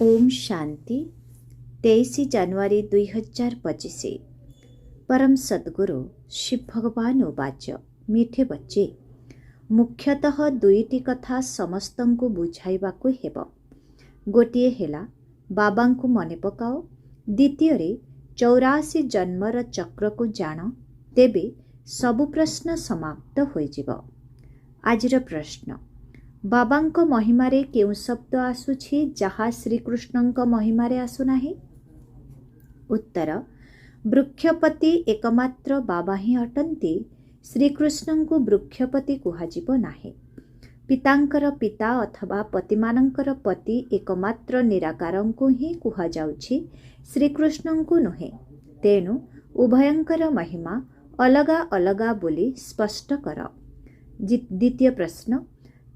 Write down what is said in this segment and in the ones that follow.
ओम शांति 23 जनवरी 2025। परम सद्गुरु शिव भगवान उवाच मीठे बच्चे मुख्यतः दुईटी कथा समस्तंकु बुझाइबाकु हेब। गोटिए हेला बाबांकु मने पकाओ, द्वितीय 84 जन्मर चक्रकु जान, तेबे सबु प्रश्न समाप्त होइजिब। आजिर प्रश्न, बाबांको महिमारे केउ शब्द आसुछि जहा श्रीकृष्णंको महिमारे आसुनाही? उत्तर, वृक्षपति एकमात्र बाबा ही अटंती। श्रीकृष्णंको वृक्षपति कुहाजिब नाही। पितांकर पिता अथवा पतिमानंकर पति एकमात्र निराकारंको ही कुहाजाउछि, श्रीकृष्णंको नुहे। तेणु उभयंकर महिमा अलगा अलगा बोली स्पष्ट कर। द्वितीय प्रश्न,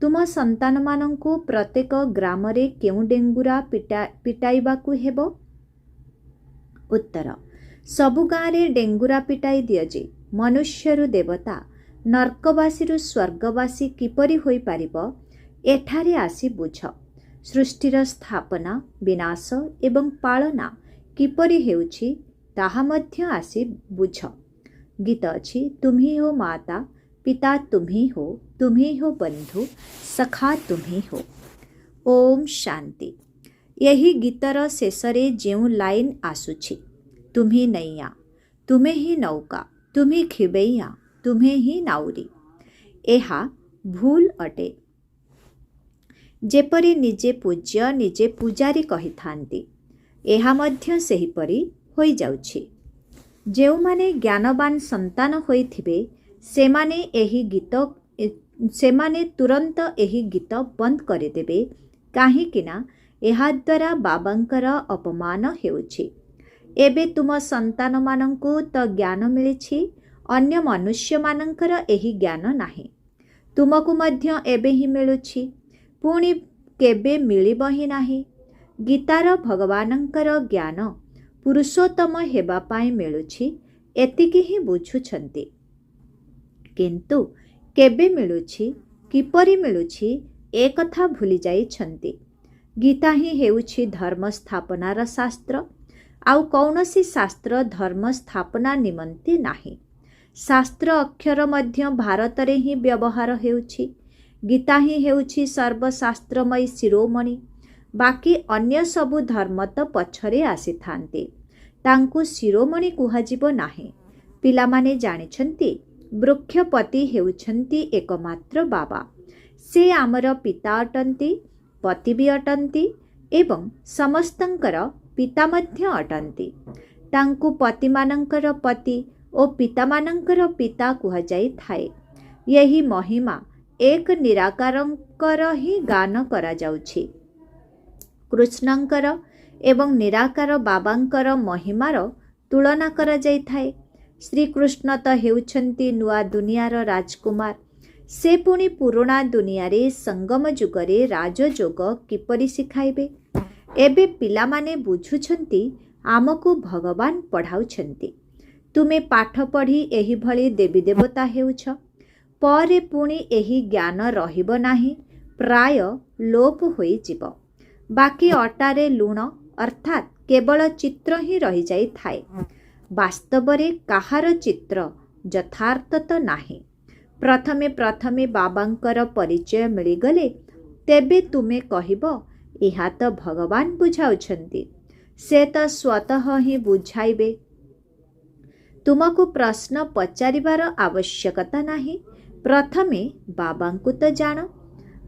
तुम संतान मानंकु प्रत्येक ग्रामरे केउ डेंगुरा पिटाइबाकु हेबो? उत्तर, सबु गाँरे डेंगुरा पिटाई दियजे। मनुष्यरु देवता, नर्कवासीरु स्वर्गवासी किपरि होई पारिबो एठारे आसी बुझ। सृष्टिर स्थापना, विनाश एवं पालना किपरि हेउछि ताहा मध्य आसी बुझ। गीत अछि, तुम्ही हो माता पिता, तुम्ही हो बंधु, सखा तुम्ही हो। ओम शांति। यही गीतर शेषरे जेउ लाइन आसुछि, तुम्ही नैया, तुम्हें ही नौका, तुम्ही खिबैया, तुम्हें ही नाउरी, एहा भूल अटे। जेपरि निजे पूज्य निजे पूजारी कहि थांती, एहा मध्य सेहिपरि होई जाउछि। जेउमाने ज्ञानवान संतान होइथिबे सेमाने तुरंत एही गीत बंद करिदेबे, काहीकिना एहा द्वारा बाबांकर अपमान हेउछि। एबे तुम संतान मानंकु तो ज्ञान मिलिछि, अन्य मनुष्य मानंकर एही ज्ञान नाही। तुमकु मध्य एबे ही मिलुछि, पुणी केबे मिलिब ही नाही। गीतार भगवानंकर ज्ञान पुरुषोत्तम हेबा पाई मिलुछि, एतिकी ही बुझुछंती। किंतु केबे मिलुछि, किपरि मिलुछि ए कथा भूली जाइछंती। गीता ही हेउछि धर्म स्थापनार शास्त्र, आउ कौनसी शास्त्र धर्म स्थापना निमंते नाही। शास्त्र अक्षर मध्य भारतरे ही व्यवहार हेउछि। गीता ही हेउछि सर्वशास्त्रमयी शिरोमणि। बाकी अन्य सबु धर्म तो पछरे आसी थांते, तांकु शिरोमणि कुहाजिब नाही। पिलामाने जानिछंती, वृक्षपति हेउछंती एकमात्र बाबा। से आमर पिता अटंती, पति भी अटंती एवं समस्तंकर पिता मध्य अटंती। तांकु पति मानंकर पति ओ पिता मानंकर पिता कुहा जाई थाए। यही महिमा एक निराकारंकर ही गान करा जाउछि। कृष्णंकर एवं निराकार बाबांकर महिमार तुलना करा जाई थाए। श्रीकृष्ण तो हेउछंती नुआ दुनियार राजकुमार। से पुणी पुराणा दुनियारे संगम जुगरे राजयोग किपरि शिखाइबे। एबे पिलामाने बुझुछंती आमको भगवान पढ़ाउछंती। तुमे पाठ पढ़ी एही भली देवी देवता हेउछ, परे पुणी एही ज्ञान रहिब नाही, प्राय लोप होई जिव। बाकी अटारे लुण अर्थात केवल चित्र ही रही जाई थाए। वास्तवरे काहार चित्र यथार्थ तो नाही। प्रथमे प्रथमे बाबांकर परिचय मिलिगले तेबे तुमे कहिब एहा तो भगवान बुझाउछंती। से तो स्वतः ही बुझाइबे। तुमको प्रश्न पचारिबार आवश्यकता नाही। प्रथमे बाबांकु तो जान।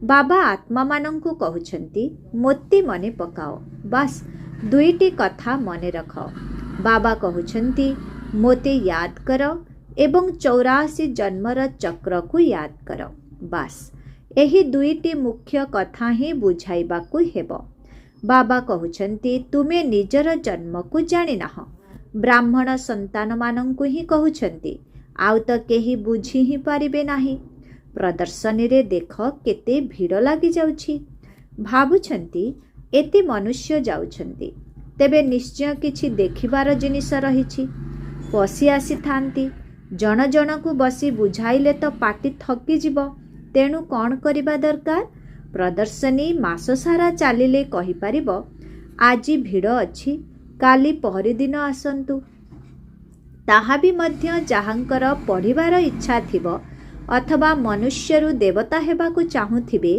बाबा आत्मा मानंकु कहउछंती, मोती मने पकाओ, बस दुईटी कथा मने रख। बाबा कहउछंती, मोते याद कर एवं 84 जन्मर चक्र को याद कर। बास एही दुईटी मुख्य कथा ही बुझाइबाकु हेब। बाबा कहउछंती, तुमे निजर जन्म को जानि नाह। ब्राह्मण संतान मानंकु ही कहउछंती, आउ तो केही बुझी ही पारिबे नाही। प्रदर्शनी रे देख केते भीड़ लागी जाउछि। भाबुछंती एते मनुष्य जाउछंती, तेबे निश्चय किछि देखिबार जिनिस रहिछि। पसी आसी थांती, जन जनकु बसी बुझाइले तो पाटी थकी जिव। तेणु कौन करिबा दरकार? प्रदर्शनी मास सारा चलिले कहि पारिबो ଆଜି ଭିଡ଼ ଅଛି, କାଲି ପହରିଦିନ ଆସନ୍ତୁ। ତାହା ବି ମଧ୍ୟ ଯାହାଙ୍କର ପଢ଼ିବାର ଇଚ୍ଛା ଥିବ ଅଥବା ମନୁଷ୍ୟରୁ ଦେବତା ହେବାକୁ ଚାହୁଁଥିବେ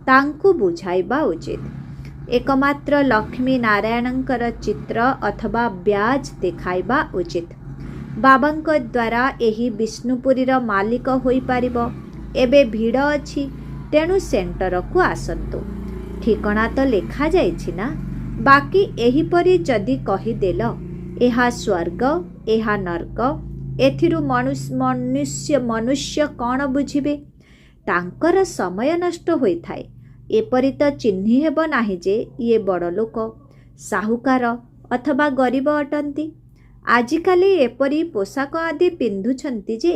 ତାଙ୍କୁ ବୁଝାଇବା ଉଚିତ। ଏକମାତ୍ର ଲକ୍ଷ୍ମୀ ନାରାୟଣଙ୍କର ଚିତ୍ର ଅଥବା ବ୍ୟାଜ୍ ଦେଖାଇବା ଉଚିତ। ବାବାଙ୍କ ଦ୍ୱାରା ଏହି ବିଷ୍ଣୁପୁରୀର ମାଲିକ ହୋଇପାରିବ। ଏବେ ଭିଡ଼ ଅଛି, ତେଣୁ ସେଣ୍ଟରକୁ ଆସନ୍ତୁ। ଠିକଣା ତ ଲେଖାଯାଇଛି ନା। ବାକି ଏହିପରି ଯଦି କହିଦେଲ ଏହା ସ୍ୱର୍ଗ, ଏହା ନର୍କ, ଏଥିରୁ ମନୁଷ୍ୟ କ'ଣ ବୁଝିବେ? ତାଙ୍କର ସମୟ ନଷ୍ଟ ହୋଇଥାଏ। ଏପରି ତ ଚିହ୍ନି ହେବ ନାହିଁ ଯେ ଇଏ ବଡ଼ ଲୋକ, ସାହୁକାର ଅଥବା ଗରିବ ଅଟନ୍ତି। ଆଜିକାଲି ଏପରି ପୋଷାକ ଆଦି ପିନ୍ଧୁଛନ୍ତି ଯେ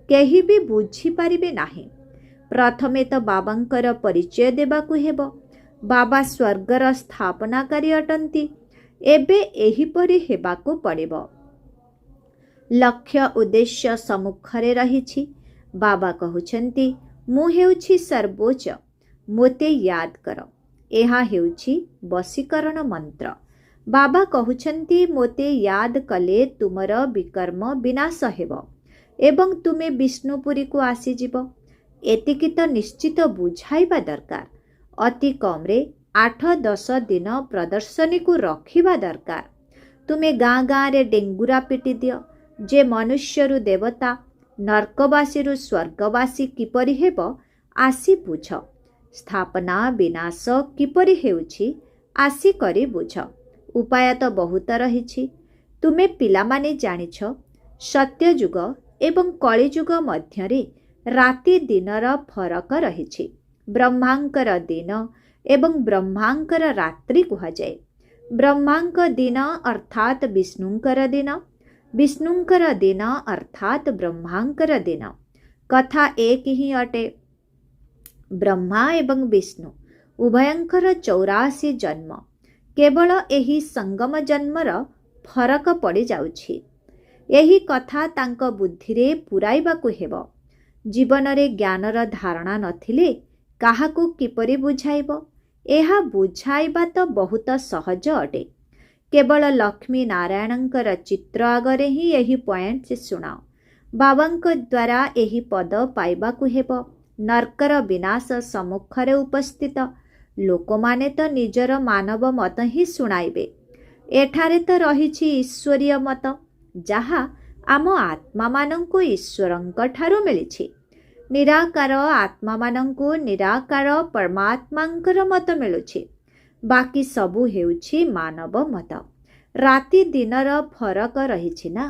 କେହି ବି ବୁଝିପାରିବେ ନାହିଁ। ପ୍ରଥମେ ତ ବାବାଙ୍କର ପରିଚୟ ଦେବାକୁ ହେବ। ବାବା ସ୍ୱର୍ଗର ସ୍ଥାପନାକାରୀ ଅଟନ୍ତି। ଏବେ ଏହିପରି ହେବାକୁ ପଡ଼ିବ। ଲକ୍ଷ୍ୟ ଉଦ୍ଦେଶ୍ୟ ସମ୍ମୁଖରେ ରହିଛି। ବାବା କହୁଛନ୍ତି, ମୁଁ ହେଉଛି ସର୍ବୋଚ୍ଚ, ମୋତେ ୟାଦ କର। ଏହା ହେଉଛି ବଶୀକରଣ ମନ୍ତ୍ର। ବାବା କହୁଛନ୍ତି, ମୋତେ ୟାଦ କଲେ ତୁମର ବିକର୍ମ ବିନାଶ ହେବ ଏବଂ ତୁମେ ବିଷ୍ଣୁପୁରୀକୁ ଆସିଯିବ। ଏତିକି ତ ନିଶ୍ଚିତ ବୁଝାଇବା ଦରକାର। ଅତି କମ୍ରେ 8-10 ଦିନ ପ୍ରଦର୍ଶନୀକୁ ରଖିବା ଦରକାର। ତୁମେ ଗାଁ ଗାଁରେ ଡେଙ୍ଗୁରା ପିଟି ଦିଅ ଯେ ମନୁଷ୍ୟରୁ ଦେବତା, ନର୍କବାସୀରୁ ସ୍ୱର୍ଗବାସୀ କିପରି ହେବ ଆସି ବୁଝ। ସ୍ଥାପନା ବିନାଶ କିପରି ହେଉଛି ଆସି କରି ବୁଝ। ଉପାୟ ତ ବହୁତ ରହିଛି। ତୁମେ ପିଲାମାନେ ଜାଣିଛ, ସତ୍ୟଯୁଗ ଏବଂ କଳିଯୁଗ ମଧ୍ୟରେ ରାତି ଦିନର ଫରକ ରହିଛି। ବ୍ରହ୍ମାଙ୍କର ଦିନ ଏବଂ ବ୍ରହ୍ମାଙ୍କର ରାତ୍ରି କୁହାଯାଏ। ବ୍ରହ୍ମାଙ୍କ ଦିନ ଅର୍ଥାତ୍ ବିଷ୍ଣୁଙ୍କର ଦିନ, ବିଷ୍ଣୁଙ୍କର ଦିନ ଅର୍ଥାତ୍ ବ୍ରହ୍ମାଙ୍କର ଦିନ। କଥା ଏକ ହିଁ ଅଟେ। ବ୍ରହ୍ମା ଏବଂ ବିଷ୍ଣୁ ଉଭୟଙ୍କର 84 ଜନ୍ମ। କେବଳ ଏହି ସଙ୍ଗମ ଜନ୍ମର ଫରକ ପଡ଼ିଯାଉଛି। ଏହି କଥା ତାଙ୍କ ବୁଦ୍ଧିରେ ପୂରାଇବାକୁ ହେବ। ଜୀବନରେ ଜ୍ଞାନର ଧାରଣା ନଥିଲେ କାହାକୁ କିପରି ବୁଝାଇବ? ଏହା ବୁଝାଇବା ତ ବହୁତ ସହଜ ଅଟେ। କେବଳ ଲକ୍ଷ୍ମୀ ନାରାୟଣଙ୍କର ଚିତ୍ର ଆଗରେ ହିଁ ଏହି ପଏଣ୍ଟ ଶୁଣାଅ। ବାବାଙ୍କ ଦ୍ୱାରା ଏହି ପଦ ପାଇବାକୁ ହେବ। ନର୍କର ବିନାଶ ସମ୍ମୁଖରେ ଉପସ୍ଥିତ। ଲୋକମାନେ ତ ନିଜର ମାନବ ମତ ହିଁ ଶୁଣାଇବେ। ଏଠାରେ ତ ରହିଛି ଈଶ୍ୱରୀୟ ମତ, ଯାହା ଆମ ଆତ୍ମାମାନଙ୍କୁ ଈଶ୍ୱରଙ୍କ ଠାରୁ ମିଳିଛି। ନିରାକାର ଆତ୍ମାମାନଙ୍କୁ ନିରାକାର ପରମାତ୍ମାଙ୍କର ମତ ମିଳୁଛି। ବାକି ସବୁ ହେଉଛି ମାନବ ମତ। ରାତି ଦିନର ଫରକ ରହିଛି ନା।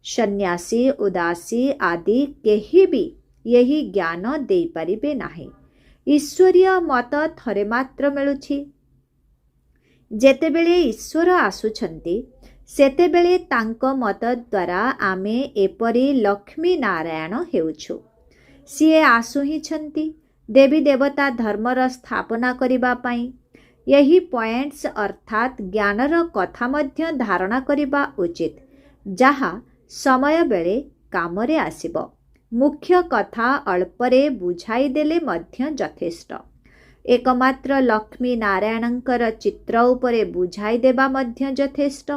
ସନ୍ନ୍ୟାସୀ, ଉଦାସୀ ଆଦି କେହି ବି ଏହି ଜ୍ଞାନ ଦେଇପାରିବେ ନାହିଁ। ଈଶ୍ୱରୀୟ ମତ ଥରେ ମାତ୍ର ମିଳୁଛି। ଯେତେବେଳେ ଈଶ୍ୱର ଆସୁଛନ୍ତି ସେତେବେଳେ ତାଙ୍କ ମତ ଦ୍ୱାରା ଆମେ ଏପରି ଲକ୍ଷ୍ମୀ ନାରାୟଣ ହେଉଛୁ। ସିଏ ଆସୁହିଁଛନ୍ତି ଦେବୀ ଦେବତା ଧର୍ମର ସ୍ଥାପନା କରିବା ପାଇଁ। ଏହି ପଏଣ୍ଟସ୍ ଅର୍ଥାତ୍ ଜ୍ଞାନର କଥା ମଧ୍ୟ ଧାରଣା କରିବା ଉଚିତ, ଯାହା ସମୟ ବେଳେ କାମରେ ଆସିବ। ମୁଖ୍ୟ କଥା ଅଳ୍ପରେ ବୁଝାଇ ଦେଲେ ମଧ୍ୟ ଯଥେଷ୍ଟ। ଏକମାତ୍ର ଲକ୍ଷ୍ମୀ ନାରାୟଣଙ୍କର ଚିତ୍ର ଉପରେ ବୁଝାଇ ଦେବା ମଧ୍ୟ ଯଥେଷ୍ଟ।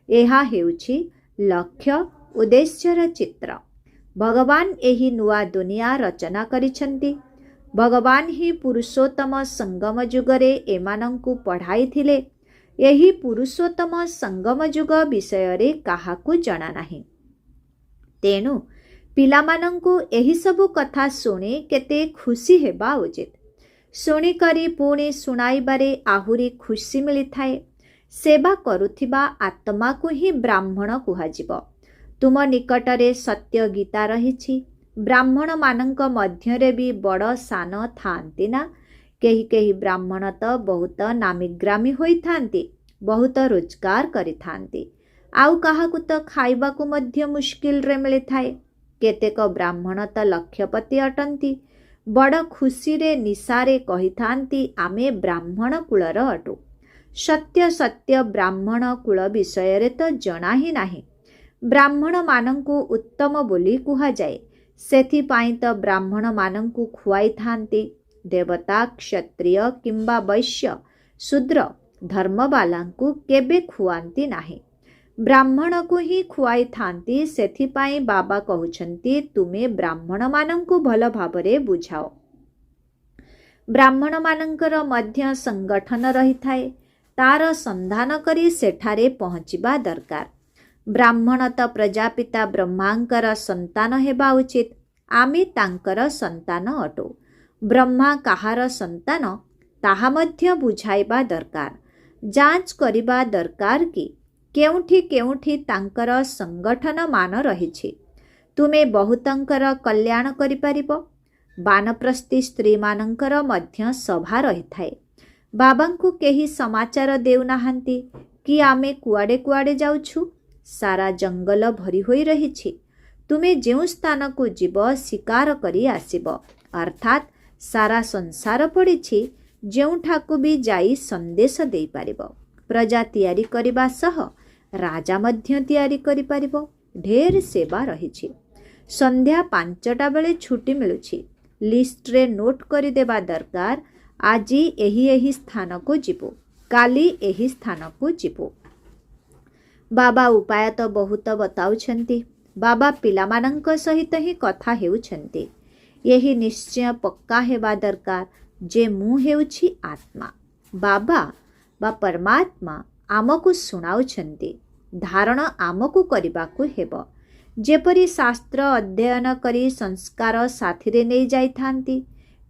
ଏହା ହେଉଛି ଲକ୍ଷ୍ୟ ଉଦ୍ଦେଶ୍ୟର ଚିତ୍ର। ଭଗବାନ ଏହି ନୂଆ ଦୁନିଆ ରଚନା କରିଛନ୍ତି। ଭଗବାନ ହିଁ ପୁରୁଷୋତ୍ତମ ସଙ୍ଗମ ଯୁଗରେ ଏମାନଙ୍କୁ ପଢ଼ାଇଥିଲେ। ଏହି ପୁରୁଷୋତ୍ତମ ସଙ୍ଗମ ଯୁଗ ବିଷୟରେ କାହାକୁ ଜଣା ନାହିଁ। ତେଣୁ ପିଲାମାନଙ୍କୁ ଏହିସବୁ କଥା ଶୁଣି କେତେ ଖୁସି ହେବା ଉଚିତ। ଶୁଣିକରି ପୁଣି ଶୁଣାଇବାରେ ଆହୁରି ଖୁସି ମିଳିଥାଏ। ସେବା କରୁଥିବା ଆତ୍ମାକୁ ହିଁ ବ୍ରାହ୍ମଣ କୁହାଯିବ। ତୁମ ନିକଟରେ ସତ୍ୟ ଗୀତା ରହିଛି। ବ୍ରାହ୍ମଣମାନଙ୍କ ମଧ୍ୟରେ ବି ବଡ଼ ସାନ ଥାଆନ୍ତି ନା। କେହି କେହି ବ୍ରାହ୍ମଣ ତ ବହୁତ ନାମୀଗ୍ରାମୀ ହୋଇଥାନ୍ତି, ବହୁତ ରୋଜଗାର କରିଥାନ୍ତି। ଆଉ କାହାକୁ ତ ଖାଇବାକୁ ମଧ୍ୟ ମୁସ୍କିଲରେ ମିଳିଥାଏ। କେତେକ ବ୍ରାହ୍ମଣ ତ ଲକ୍ଷପତି ଅଟନ୍ତି। ବଡ଼ ଖୁସିରେ ନିଶାରେ କହିଥାନ୍ତି, ଆମେ ବ୍ରାହ୍ମଣ କୁଳର ଅଟୁ। ସତ୍ୟ ସତ୍ୟ ବ୍ରାହ୍ମଣ କୁଳ ବିଷୟରେ ତ ଜଣା ହିଁ ନାହିଁ। ବ୍ରାହ୍ମଣମାନଙ୍କୁ ଉତ୍ତମ ବୋଲି କୁହାଯାଏ। ସେଥିପାଇଁ ତ ବ୍ରାହ୍ମଣମାନଙ୍କୁ ଖୁଆଇଥାନ୍ତି। ଦେବତା, କ୍ଷତ୍ରିୟ କିମ୍ବା ବୈଶ୍ୟ, ଶୂଦ୍ର ଧର୍ମବାଲାଙ୍କୁ କେବେ ଖୁଆନ୍ତି ନାହିଁ। ବ୍ରାହ୍ମଣକୁ ହିଁ ଖୁଆଇଥାନ୍ତି। ସେଥିପାଇଁ ବାବା କହୁଛନ୍ତି ତୁମେ ବ୍ରାହ୍ମଣମାନଙ୍କୁ ଭଲ ଭାବରେ ବୁଝାଅ। ବ୍ରାହ୍ମଣମାନଙ୍କର ମଧ୍ୟ ସଂଗଠନ ରହିଥାଏ। ତାର ସନ୍ଧାନ କରି ସେଠାରେ ପହଞ୍ଚିବା ଦରକାର। ବ୍ରାହ୍ମଣ ତ ପ୍ରଜାପିତା ବ୍ରହ୍ମାଙ୍କର ସନ୍ତାନ ହେବା ଉଚିତ। ଆମେ ତାଙ୍କର ସନ୍ତାନ ଅଟୁ। ବ୍ରହ୍ମା କାହାର ସନ୍ତାନ ତାହା ମଧ୍ୟ ବୁଝାଇବା ଦରକାର। ଯାଞ୍ଚ କରିବା ଦରକାର କି କେଉଁଠି କେଉଁଠି ତାଙ୍କର ସଂଗଠନ ମାନ ରହିଛି। ତୁମେ ବହୁତଙ୍କର କଲ୍ୟାଣ କରିପାରିବ। ବାନପ୍ରସ୍ଥୀ ସ୍ତ୍ରୀମାନଙ୍କର ମଧ୍ୟ ସଭା ରହିଥାଏ। ବାବାଙ୍କୁ କେହି ସମାଚାର ଦେଉନାହାନ୍ତି କି ଆମେ କୁଆଡ଼େ କୁଆଡ଼େ ଯାଉଛୁ। ସାରା ଜଙ୍ଗଲ ଭରି ହୋଇ ରହିଛି। ତୁମେ ଯେଉଁ ସ୍ଥାନକୁ ଯିବ ଶିକାର କରି ଆସିବ। ଅର୍ଥାତ୍ ସାରା ସଂସାର ପଡ଼ିଛି। ଯେଉଁଠାକୁ ବି ଯାଇ ସନ୍ଦେଶ ଦେଇପାରିବ। ପ୍ରଜା ତିଆରି କରିବା ସହ ରାଜା ମଧ୍ୟ ତିଆରି କରିପାରିବ। ଢେର ସେବା ରହିଛି। ସନ୍ଧ୍ୟା 5ଟା ବେଳେ ଛୁଟି ମିଳୁଛି। ଲିଷ୍ଟରେ ନୋଟ୍ କରିଦେବା ଦରକାର। ଆଜି ଏହି ସ୍ଥାନକୁ ଯିବୁ, କାଲି ଏହି ସ୍ଥାନକୁ ଯିବୁ। ବାବା ଉପାୟ ତ ବହୁତ ବତାଉଛନ୍ତି। ବାବା ପିଲାମାନଙ୍କ ସହିତ ହିଁ କଥା ହେଉଛନ୍ତି। ଏହି ନିଶ୍ଚୟ ପକ୍କା ହେବା ଦରକାର ଯେ ମୁଁ ହେଉଛି ଆତ୍ମା। ବାବା ବା ପରମାତ୍ମା ଆମକୁ ଶୁଣାଉଛନ୍ତି। ଧାରଣ ଆମକୁ କରିବାକୁ ହେବ। ଯେପରି ଶାସ୍ତ୍ର ଅଧ୍ୟୟନ କରି ସଂସ୍କାର ସାଥିରେ ନେଇ ଯାଇଥାନ୍ତି,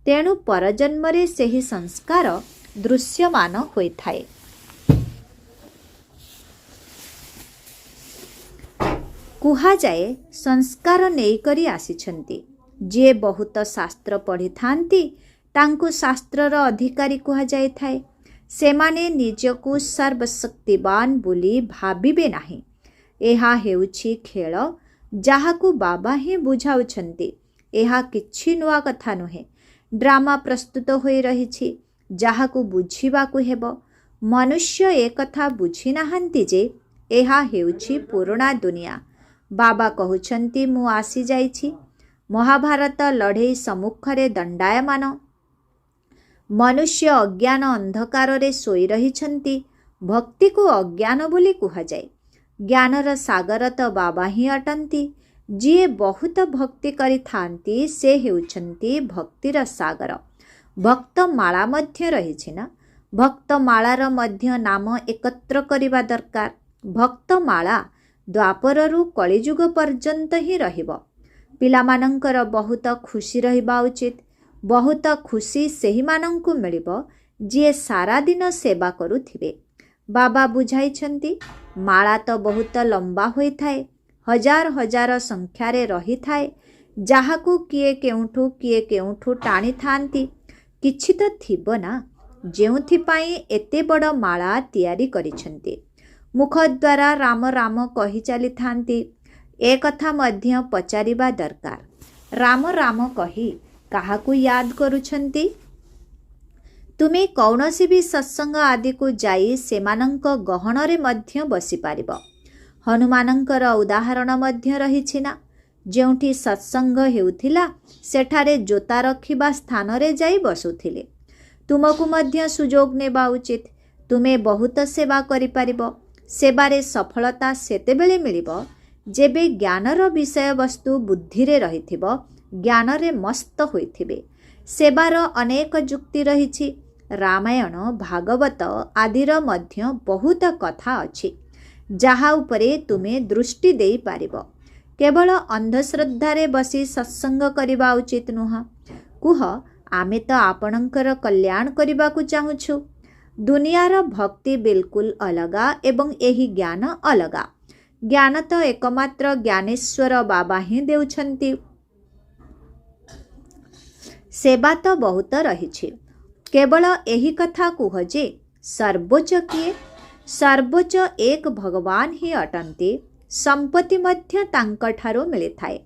ତେଣୁ ପରଜନ୍ମରେ ସେହି ସଂସ୍କାର ଦୃଶ୍ୟମାନ ହୋଇଥାଏ। କୁହାଯାଏ ସଂସ୍କାର ନେଇକରି ଆସିଛନ୍ତି। ଯିଏ ବହୁତ ଶାସ୍ତ୍ର ପଢ଼ିଥାନ୍ତି ତାଙ୍କୁ ଶାସ୍ତ୍ରର ଅଧିକାରୀ କୁହାଯାଇଥାଏ। ସେମାନେ ନିଜକୁ ସର୍ବଶକ୍ତିବାନ ବୋଲି ଭାବିବେ ନାହିଁ। ଏହା ହେଉଛି ଖେଳ, ଯାହାକୁ ବାବା ହିଁ ବୁଝାଉଛନ୍ତି। ଏହା କିଛି ନୂଆ କଥା ନୁହେଁ। ଡ୍ରାମା ପ୍ରସ୍ତୁତ ହୋଇ ରହିଛି, ଯାହାକୁ ବୁଝିବାକୁ ହେବ। ମନୁଷ୍ୟ ଏକଥା ବୁଝିନାହାନ୍ତି ଯେ ଏହା ହେଉଛି ପୁରୁଣା ଦୁନିଆ। ବାବା କହୁଛନ୍ତି ମୁଁ ଆସିଯାଇଛି। ମହାଭାରତ ଲଢ଼େଇ ସମ୍ମୁଖରେ ଦଣ୍ଡାୟମାନ। ମନୁଷ୍ୟ ଅଜ୍ଞାନ ଅନ୍ଧକାରରେ ଶୋଇ ରହିଛନ୍ତି। ଭକ୍ତିକୁ ଅଜ୍ଞାନ ବୋଲି କୁହାଯାଏ। ଜ୍ଞାନର ସାଗର ତ ବାବା ହିଁ ଅଟନ୍ତି। ଯିଏ ବହୁତ ଭକ୍ତି କରିଥାନ୍ତି ସେ ହେଉଛନ୍ତି ଭକ୍ତିର ସାଗର। ଭକ୍ତମାଳା ମଧ୍ୟ ରହିଛି ନା। ଭକ୍ତମାଳାର ମଧ୍ୟ ନାମ ଏକତ୍ର କରିବା ଦରକାର। ଭକ୍ତମାଳା ଦ୍ୱାପରରୁ କଳିଯୁଗ ପର୍ଯ୍ୟନ୍ତ ହିଁ ରହିବ। ପିଲାମାନଙ୍କର ବହୁତ ଖୁସି ରହିବା ଉଚିତ। ବହୁତ ଖୁସି ସେହିମାନଙ୍କୁ ମିଳିବ ଯିଏ ସାରାଦିନ ସେବା କରୁଥିବେ। ବାବା ବୁଝାଇଛନ୍ତି ମାଳା ତ ବହୁତ ଲମ୍ବା ହୋଇଥାଏ। ହଜାର ହଜାର ସଂଖ୍ୟାରେ ରହିଥାଏ, ଯାହାକୁ କିଏ କେଉଁଠୁ ଟାଣିଥାନ୍ତି। କିଛି ତ ଥିବ ନା, ଯେଉଁଥିପାଇଁ ଏତେ ବଡ଼ ମାଳା ତିଆରି କରିଛନ୍ତି। ମୁଖ ଦ୍ୱାରା ରାମ ରାମ କହି ଚାଲିଥାନ୍ତି। ଏ କଥା ମଧ୍ୟ ପଚାରିବା ଦରକାର। ରାମ ରାମ କହି କାହାକୁ ୟାଦ କରୁଛନ୍ତି? ତୁମେ କୌଣସି ବି ସତ୍ସଙ୍ଗ ଆଦିକୁ ଯାଇ ସେମାନଙ୍କ ଗହଣରେ ମଧ୍ୟ ବସିପାରିବ। ହନୁମାନଙ୍କର ଉଦାହରଣ ମଧ୍ୟ ରହିଛି ନା। ଯେଉଁଠି ସତ୍ସଙ୍ଗ ହେଉଥିଲା ସେଠାରେ ଜୋତା ରଖିବା ସ୍ଥାନରେ ଯାଇ ବସୁଥିଲେ। ତୁମକୁ ମଧ୍ୟ ସୁଯୋଗ ନେବା ଉଚିତ। ତୁମେ ବହୁତ ସେବା କରିପାରିବ। ସେବାରେ ସଫଳତା ସେତେବେଳେ ମିଳିବ ଯେବେ ଜ୍ଞାନର ବିଷୟବସ୍ତୁ ବୁଦ୍ଧିରେ ରହିଥିବ, ଜ୍ଞାନରେ ମସ୍ତ ହୋଇଥିବେ। ସେବାର ଅନେକ ଯୁକ୍ତି ରହିଛି। ରାମାୟଣ ଭାଗବତ ଆଦିର ମଧ୍ୟ ବହୁତ କଥା ଅଛି, ଯାହା ଉପରେ ତୁମେ ଦୃଷ୍ଟି ଦେଇପାରିବ। କେବଳ ଅନ୍ଧଶ୍ରଦ୍ଧାରେ ବସି ସତ୍ସଙ୍ଗ କରିବା ଉଚିତ ନୁହଁ। କୁହ, ଆମେ ତ ଆପଣଙ୍କର କଲ୍ୟାଣ କରିବାକୁ ଚାହୁଁଛୁ। ଦୁନିଆର ଭକ୍ତି ବିଲକୁଲ ଅଲଗା ଏବଂ ଏହି ଜ୍ଞାନ ଅଲଗା। ଜ୍ଞାନ ତ ଏକମାତ୍ର ଜ୍ଞାନେଶ୍ୱର ବାବା ହିଁ ଦେଉଛନ୍ତି। ସେବା ତ ବହୁତ ରହିଛି। କେବଳ ଏହି କଥା କୁହ ଯେ ସର୍ବୋଚ୍ଚ କିଏ? ସର୍ବୋଚ୍ଚ ଏକ ଭଗବାନ ହିଁ ଅଟନ୍ତି। ସମ୍ପତ୍ତି ମଧ୍ୟ ତାଙ୍କଠାରୁ ମିଳିଥାଏ।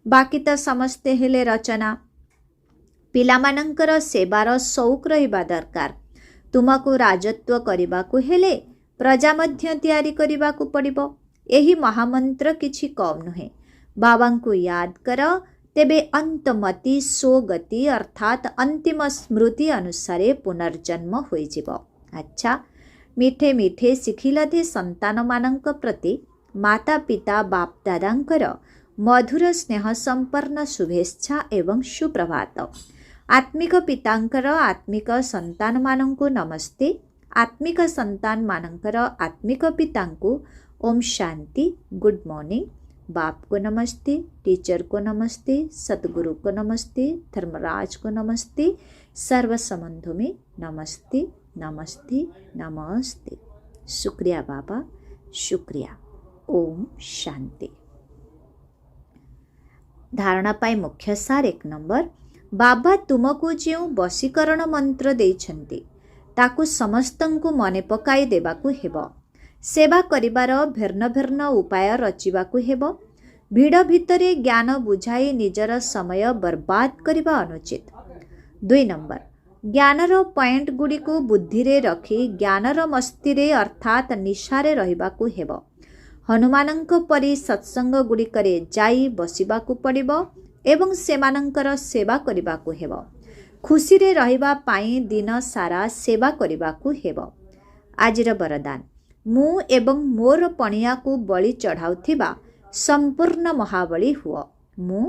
ବାକି ତ ସମସ୍ତେ ହେଲେ ରଚନା। ପିଲାମାନଙ୍କର ସେବାର ସଉକ ରହିବା ଦରକାର। ତୁମକୁ ରାଜତ୍ୱ କରିବାକୁ ହେଲେ ପ୍ରଜା ମଧ୍ୟ ତିଆରି କରିବାକୁ ପଡ଼ିବ। ଏହି ମହାମନ୍ତ୍ର କିଛି କମ୍ ନୁହେଁ। ବାବାଙ୍କୁ ୟାଦ କର, ତେବେ ଅନ୍ତମତି ସୋଗତି ଅର୍ଥାତ୍ ଅନ୍ତିମ ସ୍ମୃତି ଅନୁସାରେ ପୁନର୍ଜନ୍ମ ହୋଇଯିବ। ଆଚ୍ଛା, ମିଠେ ମିଠେ ଶିଖିଲଧେ ସନ୍ତାନମାନଙ୍କ ପ୍ରତି ମାତା ପିତା ବାପ ଦାଦାଙ୍କର ମଧୁର ସ୍ନେହ ସମ୍ପନ୍ନ ଶୁଭେଚ୍ଛା ଏବଂ ସୁପ୍ରଭାତ। ଆତ୍ମିକ ପିତାଙ୍କର ଆତ୍ମିକ ସନ୍ତାନମାନଙ୍କୁ ନମସ୍ତେ। ଆତ୍ମିକ ସନ୍ତାନମାନଙ୍କର ଆତ୍ମିକ ପିତାଙ୍କୁ ଓମ୍ ଶାନ୍ତି, ଗୁଡ୍ ମର୍ଣ୍ଣିଂ। बाप को नमस्ते, टीचर को नमस्ते, सतगुरु को नमस्ते, धर्मराज को नमस्ते, सर्व संबंधों में नमस्ते नमस्ते नमस्ते। शुक्रिया बाबा, शुक्रिया। ओम शांति। धारणा पाई मुख्य सार 1 नंबर, बाबा तुमको जो वशीकरण मंत्र देइछन्ति ताकू समस्तंकु मने पकाई देबाकू हेबो। सेवा करिबार भिन्न भिन्न उपाय रचिबाकू हेबो। भिड़ भितरे ज्ञान बुझाई निजर समय बर्बाद करिबा अनुचित। 2 नंबर, ज्ञानर पॉइंट गुडी को बुद्धि रे रखी ज्ञानर मस्ती रे अर्थात निशारे रहिबाकू हेबो। हनुमानंक परि सत्संग गुडी करे जाई बसिबाकू पड़िबो एवं सेमानंकर सेवा करिबाकू हेबो। खुशी रे रहिबा पाई दिन सारा सेवा करिबाकू हेबो। आजिर वरदान, मु एवं मोर पणिया को बलि चढ़ाउथिबा संपूर्ण महाबली हुओ। मु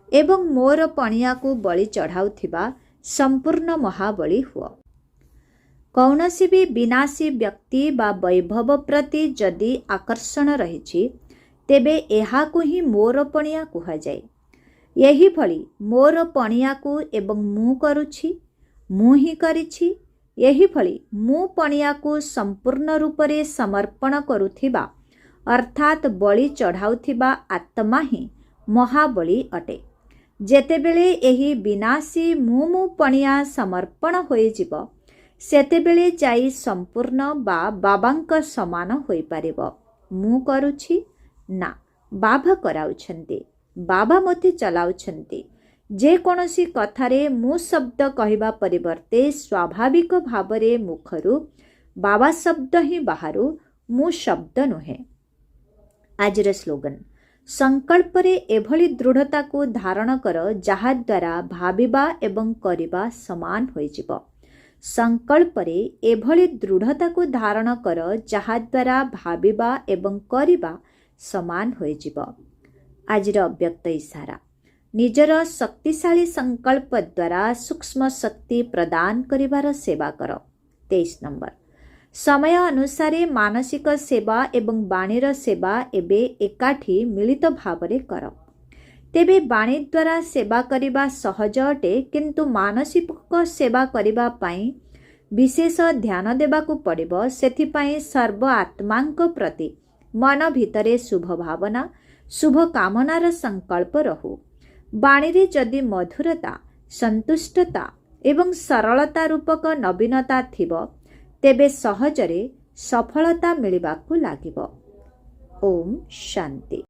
एवं मोर पणिया को बलि चढ़ाउथिबा संपूर्ण महाबली हुओ। कौनसी भी विनाशी व्यक्ति बा वैभव प्रति जदि आकर्षण रहिछि तेबे एहाकु ही मोर पणिया कुहा जाय। यही भली मोर पणिया को एवं मु करुछि, मु ही करिछि। यही भली मु पणिया को संपूर्ण रूप से समर्पण करुथिबा अर्थात बलि चढ़ाउथिबा आत्मा ही महाबली अटे। जेतेबेले एही विनाशी मु पणिया समर्पण होई जिवो सेतेबेले जाई संपूर्ण बा बाबांक समान होई पारिबो। मु करुछि ना, बाबा कराउछन्ति, बाबा मते चलाउछन्ति। जे कोनोसी कथारे मु शब्द कहिबा परिवर्ते स्वाभाविक भावरे मुखरु बाबा शब्द ही बाहरु, मु शब्द नुहे। आजिर स्लोगन, संकल्प रे एभली दृढ़ता को धारण कर जहा द्वारा भाबिबा एवं करिबा समान होई जिवो। संकल्प रे एभली दृढ़ता को धारण कर जहा द्वारा भाबिबा एवं करिबा समान होई जिवो। आजिर अव्यक्त इशारा, निजर शक्तिशाली संकल्प द्वारा सूक्ष्म शक्ति प्रदान करिबार सेवा कर। 23 नंबर, समय अनुसारे मानसिक सेवा एवं बाणीर सेवा एबे एकाठी मिलित भावरे कर। तेबे बाणी द्वारा सेवा करिबा सहज अटे, किंतु मानसिक सेवा करिबा पई विशेष ध्यान देबाकू पड़िबो। सेथिपई सर्व आत्मांक प्रति मन भितरे शुभ भावना, शुभ कामनार संकल्प रहू। बाणी रे जदि मधुरता, संतुष्टता एवं सरलता रूपक नवीनता थिबो तेबे सहजरे सफलता मिलिबाकू लागिबो। ओम शांति।